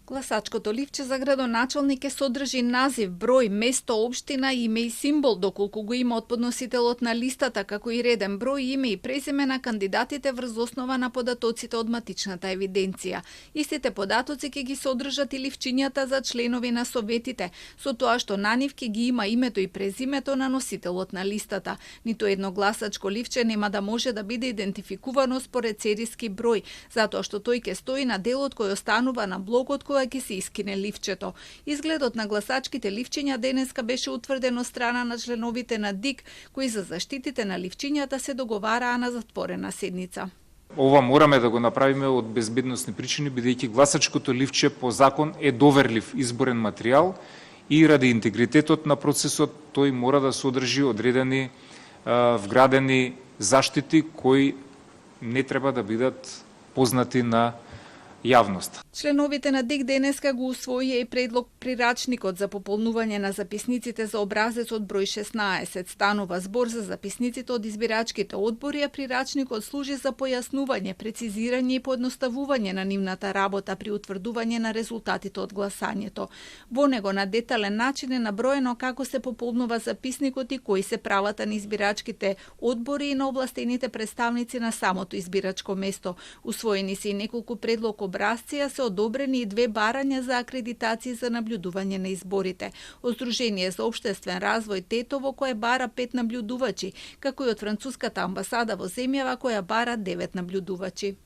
Гласачкото ливче за градоначалник содржи назив, број, место, општина, име и символ, доколку го има од подносителот на листата, како и реден број, име и презиме на кандидатите врз основа на податоците од матичната евиденција. Истите податоци ќе ги содржат и ливчињата за членови на советите, со тоа што на нив ќе ги има името и презимето на носителот на листата. Ниту едно гласачко ливче нема да може да биде идентификувано според сериски број, затоа што тој ќе стои на делот кој останува на блокот кога ќе се искине ливчето. Изгледот на гласачките ливчиња денеска беше утврден од страна на членовите на ДИК, кои за заштитите на ливчињата се договараа на затворена седница. Ова мораме да го направиме од безбедносни причини, бидејќи гласачкото ливче по закон е доверлив изборен материјал и ради интегритетот на процесот тој мора да содржи одредени вградени заштити кои не треба да бидат познати на јавност. Членовите на ДИК денеска го усвоија и предлог прирачникот за пополнување на записниците за образецот број 16. Станува збор за записниците од избирачките одбори, а прирачникот служи за појаснување, прецизирање и поедноставување на нивната работа при утврдување на резултатите од гласањето. Во него на детален начин е наброено како се пополнува записникот и кои се правата на избирачките одбори и на овластените представници на самото избирачко место. Усвоени се и неколку предлог образци, а се одобрени и 2 барања за акредитација за наблюдување на изборите. Од Сдружение за општествен развој Тетово кое бара 5 наблюдувачи, како и од француската амбасада во земјава која бара 9 наблюдувачи.